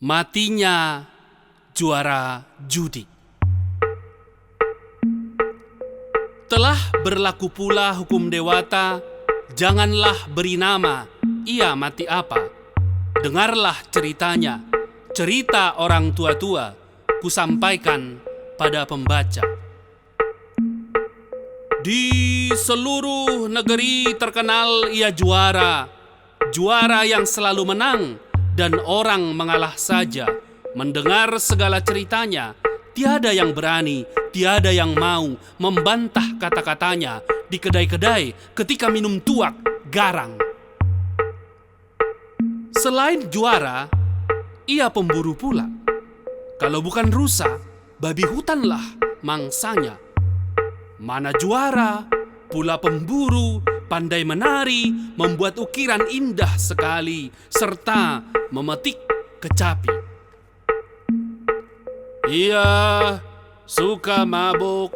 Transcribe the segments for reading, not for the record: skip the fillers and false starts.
Matinya juara judi. Telah berlaku pula hukum dewata, janganlah beri nama ia mati apa. Dengarlah ceritanya, cerita orang tua-tua, kusampaikan pada pembaca. Di seluruh negeri terkenal ia juara, juara yang selalu menang dan orang mengalah saja. Mendengar segala ceritanya, tiada yang berani, tiada yang mau membantah kata-katanya di kedai-kedai ketika minum tuak garang. Selain juara, ia pemburu pula. Kalau bukan rusa, babi hutanlah mangsanya. Mana juara, pula pemburu, pandai menari, membuat ukiran indah sekali, serta memetik kecapi. Ia suka mabuk,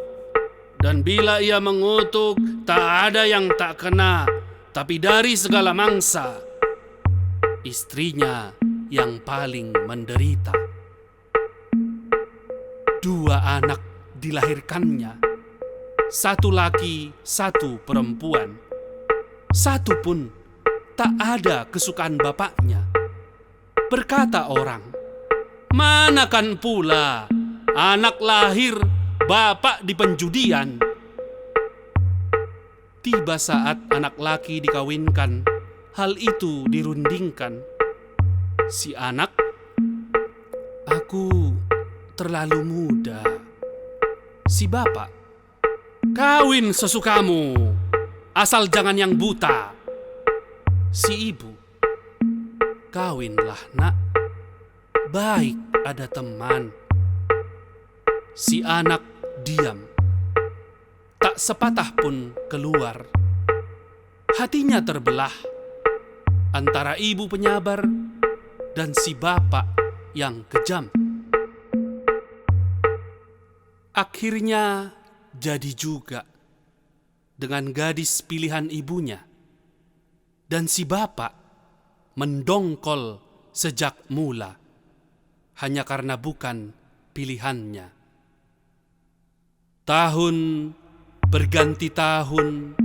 dan bila ia mengutuk, tak ada yang tak kena. Tapi dari segala mangsa, istrinya yang paling menderita. 2 anak dilahirkannya, 1 laki, 1 perempuan. 1 pun tak ada kesukaan bapaknya. Berkata orang, manakan pula anak lahir, bapak di penjudian. Tiba saat anak laki dikawinkan, hal itu dirundingkan. Si anak, aku terlalu muda. Si bapak, kawin sesukamu, asal jangan yang buta. Si ibu, kawinlah nak, baik ada teman. Si anak diam, tak sepatah pun keluar. Hatinya terbelah antara ibu penyabar dan si bapak yang kejam. Akhirnya jadi juga dengan gadis pilihan ibunya, dan si bapak mendongkol sejak mula hanya karena bukan pilihannya. Tahun berganti tahun,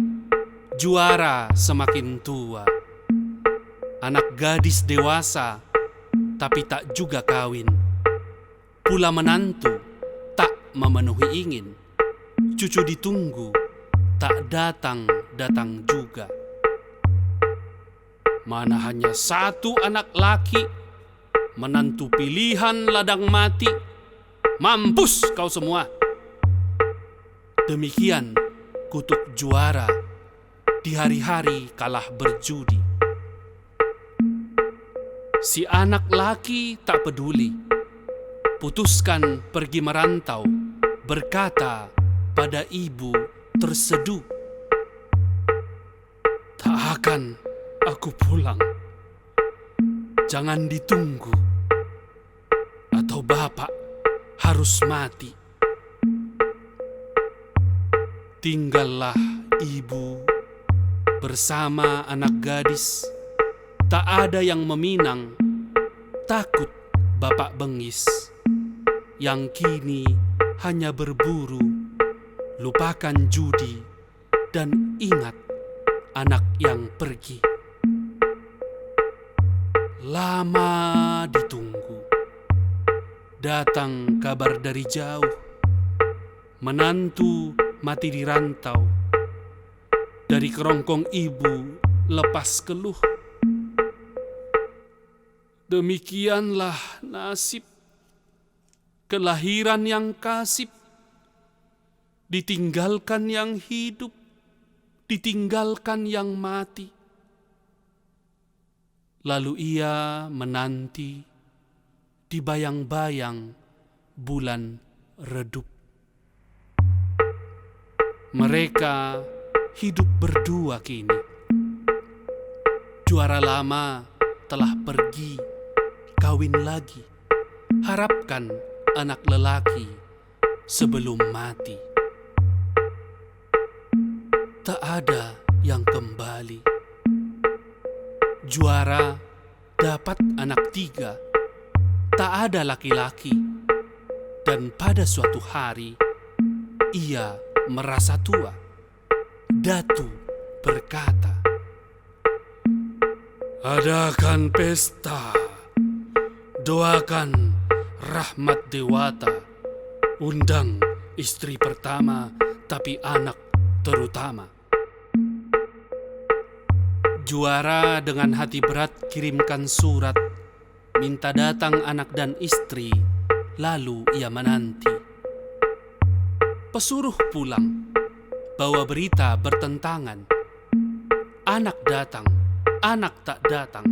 juara semakin tua. Anak gadis dewasa, tapi tak juga kawin. Pula menantu, tak memenuhi ingin. Cucu ditunggu, tak datang-datang juga. Mana hanya 1 anak laki, menantu pilihan ladang mati. Mampus kau semua. Demikian kutuk juara di hari-hari kalah berjudi. Si anak laki tak peduli, putuskan pergi merantau, berkata pada ibu terseduh, tak akan aku pulang. Jangan ditunggu, atau bapak harus mati. Tinggallah ibu bersama anak gadis, tak ada yang meminang, takut bapak bengis, yang kini hanya berburu, lupakan judi, dan ingat anak yang pergi. Lama ditunggu, datang kabar dari jauh, menantu mati di rantau. Dari kerongkong ibu lepas keluh. Demikianlah nasib kelahiran yang kasib, ditinggalkan yang hidup, ditinggalkan yang mati. Lalu ia menanti di bayang-bayang bulan redup. Mereka hidup berdua kini. Juara lama telah pergi, kawin lagi. Harapkan anak lelaki sebelum mati. Tak ada yang kembali. Juara dapat anak 3, tak ada laki-laki. Dan pada suatu hari, ia merasa tua. Datu berkata, "Adakan pesta, doakan rahmat dewata, undang istri pertama, tapi anak terutama." Juara dengan hati berat kirimkan surat, minta datang anak dan istri, lalu ia menanti. Pesuruh pulang, bawa berita bertentangan. Anak datang, anak tak datang.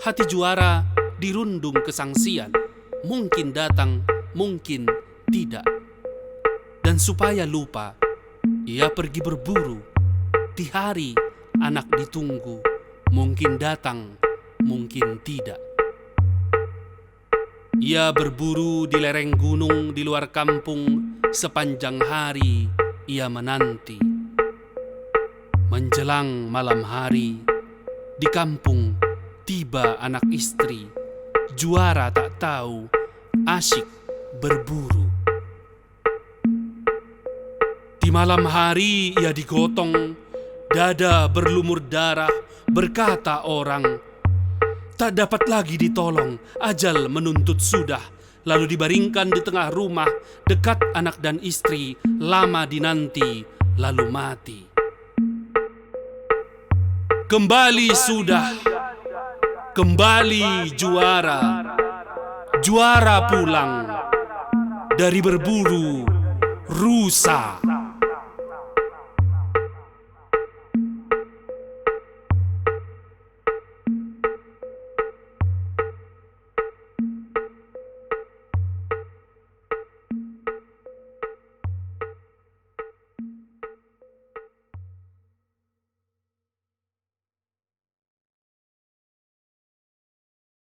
Hati juara dirundung kesangsian, mungkin datang, mungkin tidak. Dan supaya lupa, ia pergi berburu. Di hari anak ditunggu, mungkin datang, mungkin tidak. Ia berburu di lereng gunung di luar kampung, sepanjang hari ia menanti. Menjelang malam hari, di kampung tiba anak istri. Juara tak tahu, asyik berburu. Di malam hari ia digotong, dada berlumur darah, berkata orang, tak dapat lagi ditolong, ajal menuntut sudah. Lalu dibaringkan di tengah rumah, dekat anak dan istri, lama dinanti, lalu mati. Kembali sudah, kembali juara. Juara pulang dari berburu rusa.